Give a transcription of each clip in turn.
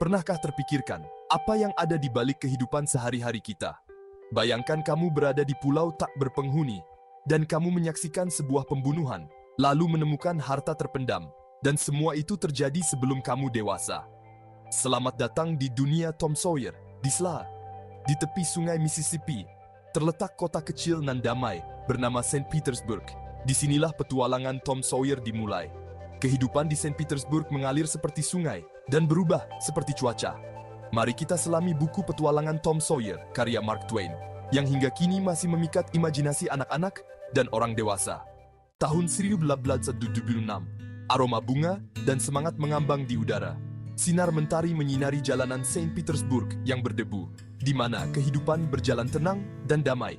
Pernahkah terpikirkan apa yang ada di balik kehidupan sehari-hari kita? Bayangkan kamu berada di pulau tak berpenghuni, dan kamu menyaksikan sebuah pembunuhan, lalu menemukan harta terpendam, dan semua itu terjadi sebelum kamu dewasa. Selamat datang di dunia Tom Sawyer, di Sela. Di tepi sungai Mississippi, terletak kota kecil nan damai bernama St. Petersburg. Disinilah petualangan Tom Sawyer dimulai. Kehidupan di St. Petersburg mengalir seperti sungai dan berubah seperti cuaca. Mari kita selami buku petualangan Tom Sawyer karya Mark Twain yang hingga kini masih memikat imajinasi anak-anak dan orang dewasa. Tahun 1876, aroma bunga dan semangat mengambang di udara. Sinar mentari menyinari jalanan St. Petersburg yang berdebu, di mana kehidupan berjalan tenang dan damai.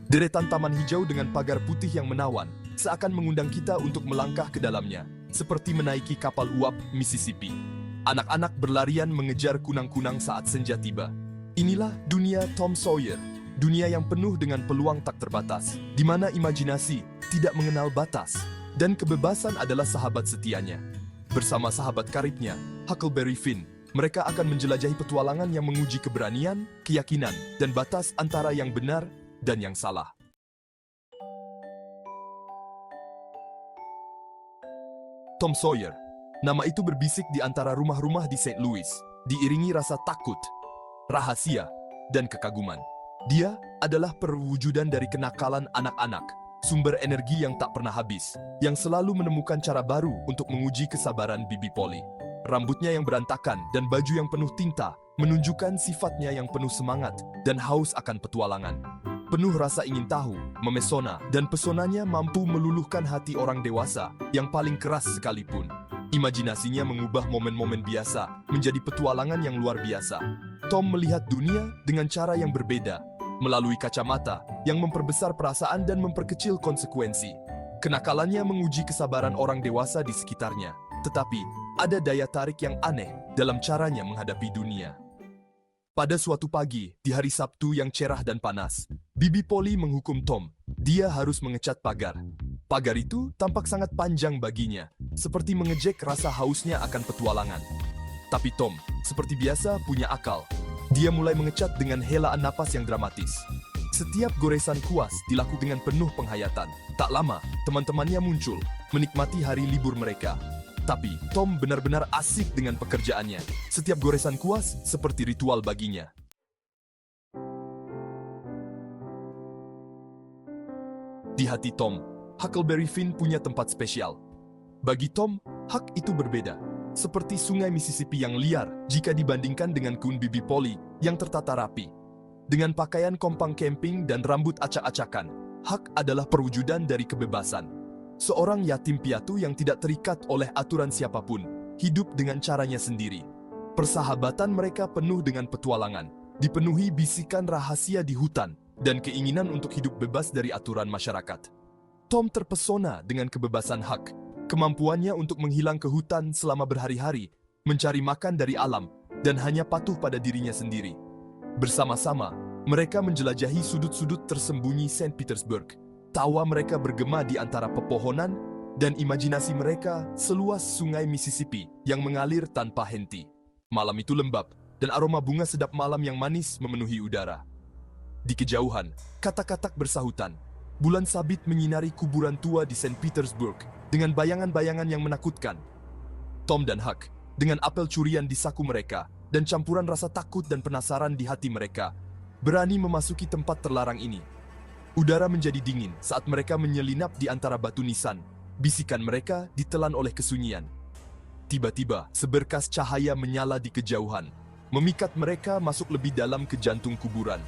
Deretan taman hijau dengan pagar putih yang menawan seakan mengundang kita untuk melangkah ke dalamnya, seperti menaiki kapal uap Mississippi. Anak-anak berlarian mengejar kunang-kunang saat senja tiba. Inilah dunia Tom Sawyer, dunia yang penuh dengan peluang tak terbatas, di mana imajinasi tidak mengenal batas, dan kebebasan adalah sahabat setianya. Bersama sahabat karibnya, Huckleberry Finn, mereka akan menjelajahi petualangan yang menguji keberanian, keyakinan, dan batas antara yang benar dan yang salah. Tom Sawyer, nama itu berbisik di antara rumah-rumah di St. Louis, diiringi rasa takut, rahasia, dan kekaguman. Dia adalah perwujudan dari kenakalan anak-anak, sumber energi yang tak pernah habis, yang selalu menemukan cara baru untuk menguji kesabaran Bibi Polly. Rambutnya yang berantakan dan baju yang penuh tinta menunjukkan sifatnya yang penuh semangat dan haus akan petualangan. Penuh rasa ingin tahu, memesona, dan pesonanya mampu meluluhkan hati orang dewasa yang paling keras sekalipun. Imajinasinya mengubah momen-momen biasa menjadi petualangan yang luar biasa. Tom melihat dunia dengan cara yang berbeda, melalui kacamata yang memperbesar perasaan dan memperkecil konsekuensi. Kenakalannya menguji kesabaran orang dewasa di sekitarnya, tetapi ada daya tarik yang aneh dalam caranya menghadapi dunia. Pada suatu pagi, di hari Sabtu yang cerah dan panas, Bibi Polly menghukum Tom. Dia harus mengecat pagar. Pagar itu tampak sangat panjang baginya, seperti mengejek rasa hausnya akan petualangan. Tapi Tom, seperti biasa, punya akal. Dia mulai mengecat dengan helaan napas yang dramatis. Setiap goresan kuas dilakukan dengan penuh penghayatan. Tak lama, teman-temannya muncul, menikmati hari libur mereka. Tapi Tom benar-benar asik dengan pekerjaannya. Setiap goresan kuas seperti ritual baginya. Di hati Tom, Huckleberry Finn punya tempat spesial. Bagi Tom, Huck itu berbeda. Seperti sungai Mississippi yang liar jika dibandingkan dengan Kun Bibi Polly yang tertata rapi. Dengan pakaian kompang camping dan rambut acak-acakan, Huck adalah perwujudan dari kebebasan. Seorang yatim piatu yang tidak terikat oleh aturan siapapun, hidup dengan caranya sendiri. Persahabatan mereka penuh dengan petualangan, dipenuhi bisikan rahasia di hutan, dan keinginan untuk hidup bebas dari aturan masyarakat. Tom terpesona dengan kebebasan Huck, kemampuannya untuk menghilang ke hutan selama berhari-hari, mencari makan dari alam, dan hanya patuh pada dirinya sendiri. Bersama-sama, mereka menjelajahi sudut-sudut tersembunyi St. Petersburg. Tawa mereka bergema di antara pepohonan, dan imajinasi mereka seluas sungai Mississippi yang mengalir tanpa henti. Malam itu lembab, dan aroma bunga sedap malam yang manis memenuhi udara. Di kejauhan, katak-katak bersahutan. Bulan sabit menyinari kuburan tua di St. Petersburg dengan bayangan-bayangan yang menakutkan. Tom dan Huck, dengan apel curian di saku mereka, dan campuran rasa takut dan penasaran di hati mereka, berani memasuki tempat terlarang ini. Udara menjadi dingin saat mereka menyelinap di antara batu nisan. Bisikan mereka ditelan oleh kesunyian. Tiba-tiba, seberkas cahaya menyala di kejauhan, memikat mereka masuk lebih dalam ke jantung kuburan.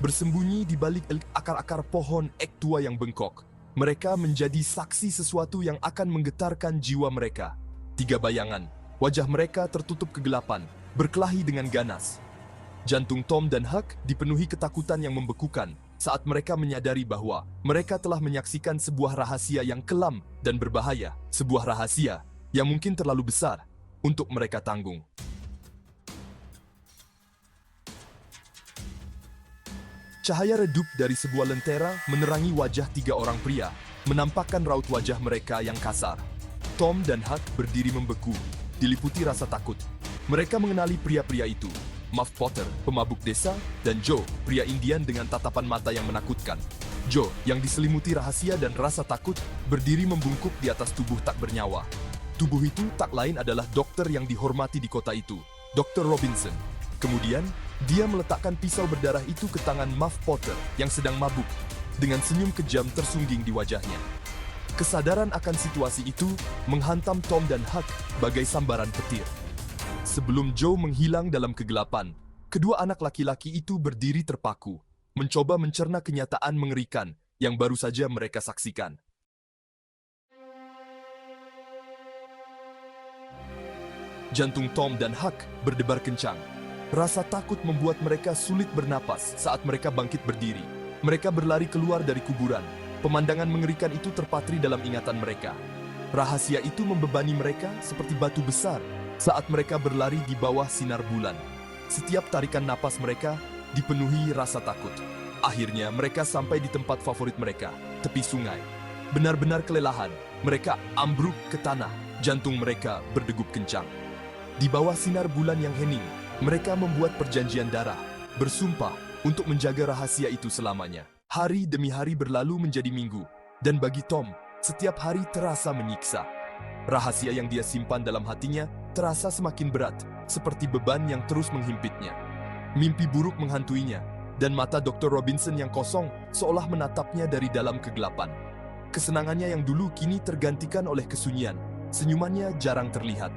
Bersembunyi di balik akar-akar pohon ek tua yang bengkok, mereka menjadi saksi sesuatu yang akan menggetarkan jiwa mereka. 3 bayangan, wajah mereka tertutup kegelapan, berkelahi dengan ganas. Jantung Tom dan Huck dipenuhi ketakutan yang membekukan saat mereka menyadari bahwa mereka telah menyaksikan sebuah rahasia yang kelam dan berbahaya, sebuah rahasia yang mungkin terlalu besar untuk mereka tanggung. Cahaya redup dari sebuah lentera menerangi wajah 3 orang pria, menampakkan raut wajah mereka yang kasar. Tom dan Huck berdiri membeku, diliputi rasa takut. Mereka mengenali pria-pria itu, Muff Potter, pemabuk desa, dan Joe, pria Indian dengan tatapan mata yang menakutkan. Joe, yang diselimuti rahasia dan rasa takut, berdiri membungkuk di atas tubuh tak bernyawa. Tubuh itu tak lain adalah dokter yang dihormati di kota itu, Dr. Robinson. Kemudian, dia meletakkan pisau berdarah itu ke tangan Muff Potter yang sedang mabuk, dengan senyum kejam tersungging di wajahnya. Kesadaran akan situasi itu menghantam Tom dan Huck bagai sambaran petir. Sebelum Joe menghilang dalam kegelapan, kedua anak laki-laki itu berdiri terpaku, mencoba mencerna kenyataan mengerikan yang baru saja mereka saksikan. Jantung Tom dan Huck berdebar kencang. Rasa takut membuat mereka sulit bernapas saat mereka bangkit berdiri. Mereka berlari keluar dari kuburan. Pemandangan mengerikan itu terpatri dalam ingatan mereka. Rahasia itu membebani mereka seperti batu besar saat mereka berlari di bawah sinar bulan. Setiap tarikan napas mereka dipenuhi rasa takut. Akhirnya mereka sampai di tempat favorit mereka, tepi sungai. Benar-benar kelelahan, mereka ambruk ke tanah, jantung mereka berdegup kencang. Di bawah sinar bulan yang hening, mereka membuat perjanjian darah, bersumpah untuk menjaga rahasia itu selamanya. Hari demi hari berlalu menjadi minggu, dan bagi Tom, setiap hari terasa menyiksa. Rahasia yang dia simpan dalam hatinya terasa semakin berat, seperti beban yang terus menghimpitnya. Mimpi buruk menghantuinya, dan mata Dr. Robinson yang kosong seolah menatapnya dari dalam kegelapan. Kesenangannya yang dulu kini tergantikan oleh kesunyian, senyumannya jarang terlihat.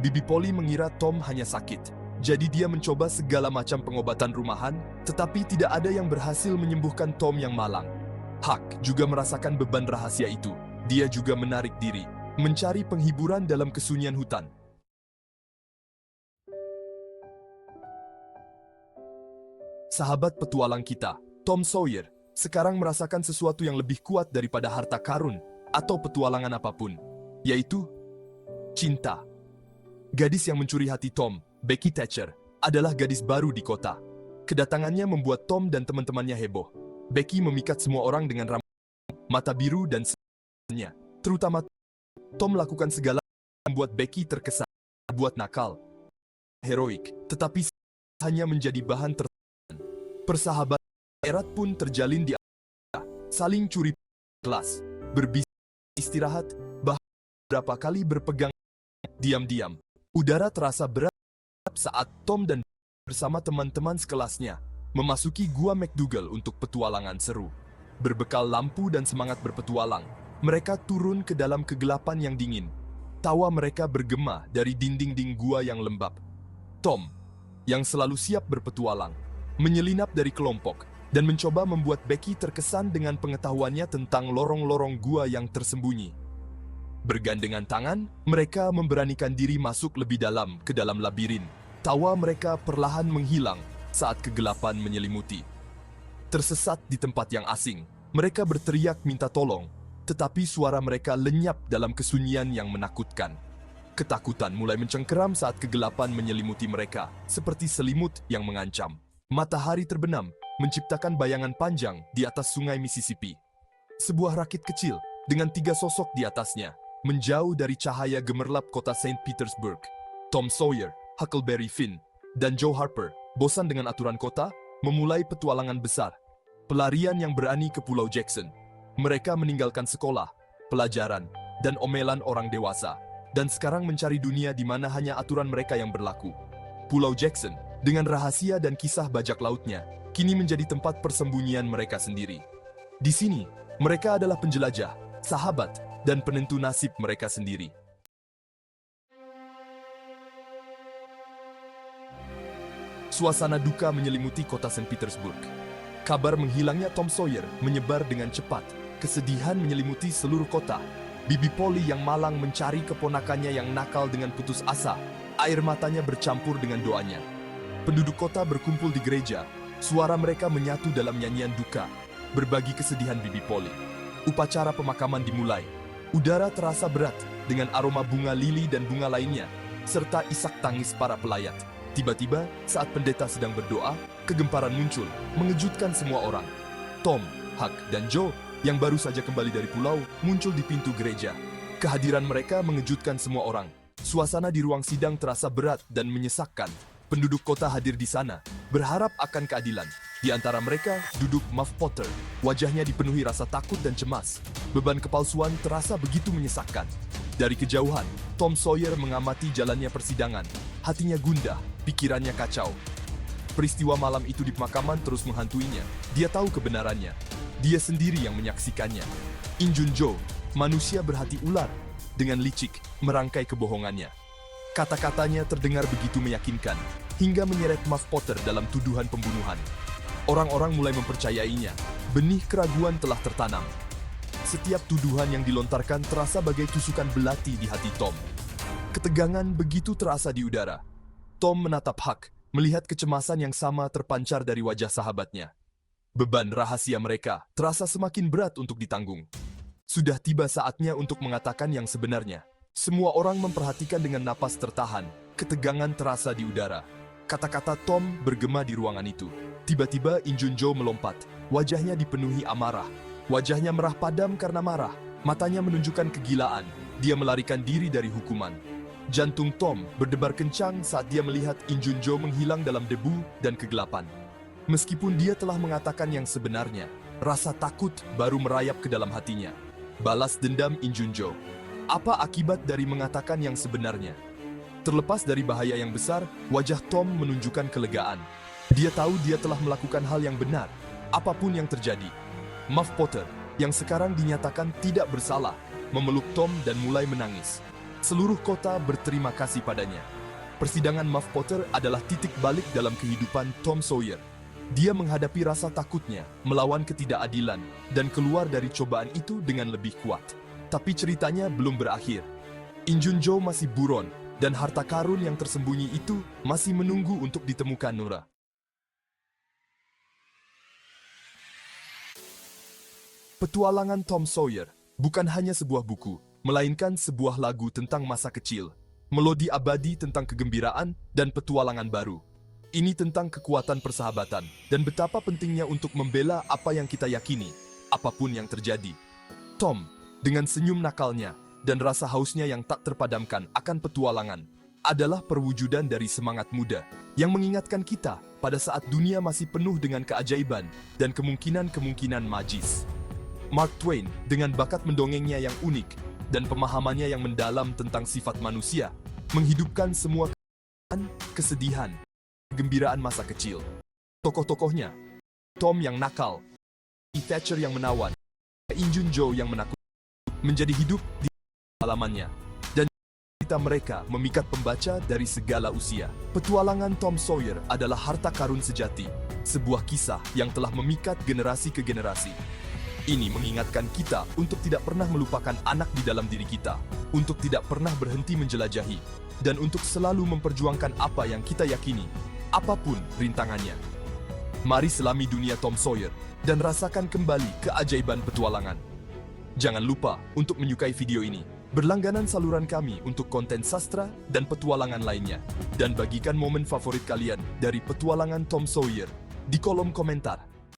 Bibi Polly mengira Tom hanya sakit, jadi dia mencoba segala macam pengobatan rumahan, tetapi tidak ada yang berhasil menyembuhkan Tom yang malang. Huck juga merasakan beban rahasia itu. Dia juga menarik diri, mencari penghiburan dalam kesunyian hutan. Sahabat petualang kita, Tom Sawyer, sekarang merasakan sesuatu yang lebih kuat daripada harta karun atau petualangan apapun, yaitu cinta. Gadis yang mencuri hati Tom, Becky Thatcher, adalah gadis baru di kota. Kedatangannya membuat Tom dan teman-temannya heboh. Becky memikat semua orang dengan rambut, mata biru dan senyumannya. Terutama Tom melakukan segala yang membuat Becky terkesan, buat nakal, heroik, tetapi hanya menjadi bahan persahabatan erat pun terjalin di antara, saling curi kelas, berbisnis, istirahat, bahkan beberapa kali berpegang diam-diam. Udara terasa berat saat Tom dan bersama teman-teman sekelasnya memasuki Gua McDougal untuk petualangan seru. Berbekal lampu dan semangat berpetualang, mereka turun ke dalam kegelapan yang dingin. Tawa mereka bergema dari dinding-dinding gua yang lembab. Tom, yang selalu siap berpetualang, menyelinap dari kelompok dan mencoba membuat Becky terkesan dengan pengetahuannya tentang lorong-lorong gua yang tersembunyi. Bergandengan tangan, mereka memberanikan diri masuk lebih dalam ke dalam labirin. Tawa mereka perlahan menghilang saat kegelapan menyelimuti. Tersesat di tempat yang asing, mereka berteriak minta tolong, tetapi suara mereka lenyap dalam kesunyian yang menakutkan. Ketakutan mulai mencengkeram saat kegelapan menyelimuti mereka, seperti selimut yang mengancam. Matahari terbenam, menciptakan bayangan panjang di atas sungai Mississippi. Sebuah rakit kecil, dengan 3 sosok di atasnya, menjauh dari cahaya gemerlap kota St. Petersburg. Tom Sawyer, Huckleberry Finn, dan Joe Harper, bosan dengan aturan kota, memulai petualangan besar. Pelarian yang berani ke Pulau Jackson. Mereka meninggalkan sekolah, pelajaran, dan omelan orang dewasa, dan sekarang mencari dunia di mana hanya aturan mereka yang berlaku. Pulau Jackson, dengan rahasia dan kisah bajak lautnya, kini menjadi tempat persembunyian mereka sendiri. Di sini, mereka adalah penjelajah, sahabat, dan penentu nasib mereka sendiri. Suasana duka menyelimuti kota St. Petersburg. Kabar menghilangnya Tom Sawyer menyebar dengan cepat. Kesedihan menyelimuti seluruh kota. Bibi Polly yang malang mencari keponakannya yang nakal dengan putus asa. Air matanya bercampur dengan doanya. Penduduk kota berkumpul di gereja. Suara mereka menyatu dalam nyanyian duka, berbagi kesedihan Bibi Polly. Upacara pemakaman dimulai. Udara terasa berat dengan aroma bunga lili dan bunga lainnya, serta isak tangis para pelayat. Tiba-tiba, saat pendeta sedang berdoa, kegemparan muncul, mengejutkan semua orang. Tom, Huck, dan Joe, yang baru saja kembali dari pulau, muncul di pintu gereja. Kehadiran mereka mengejutkan semua orang. Suasana di ruang sidang terasa berat dan menyesakkan. Penduduk kota hadir di sana, berharap akan keadilan. Di antara mereka, duduk Muff Potter. Wajahnya dipenuhi rasa takut dan cemas. Beban kepalsuan terasa begitu menyesakkan. Dari kejauhan, Tom Sawyer mengamati jalannya persidangan. Hatinya gundah, pikirannya kacau. Peristiwa malam itu di pemakaman terus menghantuinya. Dia tahu kebenarannya. Dia sendiri yang menyaksikannya. In Jun-jo, manusia berhati ular, dengan licik merangkai kebohongannya. Kata-katanya terdengar begitu meyakinkan, hingga menyeret Muff Potter dalam tuduhan pembunuhan. Orang-orang mulai mempercayainya. Benih keraguan telah tertanam. Setiap tuduhan yang dilontarkan terasa bagai tusukan belati di hati Tom. Ketegangan begitu terasa di udara. Tom menatap Huck, melihat kecemasan yang sama terpancar dari wajah sahabatnya. Beban rahasia mereka terasa semakin berat untuk ditanggung. Sudah tiba saatnya untuk mengatakan yang sebenarnya. Semua orang memperhatikan dengan napas tertahan. Ketegangan terasa di udara. Kata-kata Tom bergema di ruangan itu. Tiba-tiba In Jun-jo melompat. Wajahnya dipenuhi amarah. Wajahnya merah padam karena marah. Matanya menunjukkan kegilaan. Dia melarikan diri dari hukuman. Jantung Tom berdebar kencang saat dia melihat In Jun-jo menghilang dalam debu dan kegelapan. Meskipun dia telah mengatakan yang sebenarnya, rasa takut baru merayap ke dalam hatinya. Balas dendam In Jun-jo. Apa akibat dari mengatakan yang sebenarnya? Terlepas dari bahaya yang besar, wajah Tom menunjukkan kelegaan. Dia tahu dia telah melakukan hal yang benar, apapun yang terjadi. Muff Potter, yang sekarang dinyatakan tidak bersalah, memeluk Tom dan mulai menangis. Seluruh kota berterima kasih padanya. Persidangan Muff Potter adalah titik balik dalam kehidupan Tom Sawyer. Dia menghadapi rasa takutnya, melawan ketidakadilan, dan keluar dari cobaan itu dengan lebih kuat. Tapi ceritanya belum berakhir. In Jun-jo masih buron, dan harta karun yang tersembunyi itu masih menunggu untuk ditemukan Nora. Petualangan Tom Sawyer bukan hanya sebuah buku, melainkan sebuah lagu tentang masa kecil, melodi abadi tentang kegembiraan dan petualangan baru. Ini tentang kekuatan persahabatan dan betapa pentingnya untuk membela apa yang kita yakini, apapun yang terjadi. Tom, dengan senyum nakalnya dan rasa hausnya yang tak terpadamkan akan petualangan, adalah perwujudan dari semangat muda yang mengingatkan kita pada saat dunia masih penuh dengan keajaiban dan kemungkinan-kemungkinan magis. Mark Twain, dengan bakat mendongengnya yang unik dan pemahamannya yang mendalam tentang sifat manusia, menghidupkan semua kesedihan, kegembiraan masa kecil. Tokoh-tokohnya, Tom yang nakal, Thatcher yang menawan, In Jun-jo yang menakutkan, menjadi hidup di halamannya, dan cerita mereka memikat pembaca dari segala usia. Petualangan Tom Sawyer adalah harta karun sejati, sebuah kisah yang telah memikat generasi ke generasi. Ini mengingatkan kita untuk tidak pernah melupakan anak di dalam diri kita, untuk tidak pernah berhenti menjelajahi, dan untuk selalu memperjuangkan apa yang kita yakini, apapun rintangannya. Mari selami dunia Tom Sawyer dan rasakan kembali keajaiban petualangan. Jangan lupa untuk menyukai video ini, berlangganan saluran kami untuk konten sastra dan petualangan lainnya, dan bagikan momen favorit kalian dari petualangan Tom Sawyer di kolom komentar.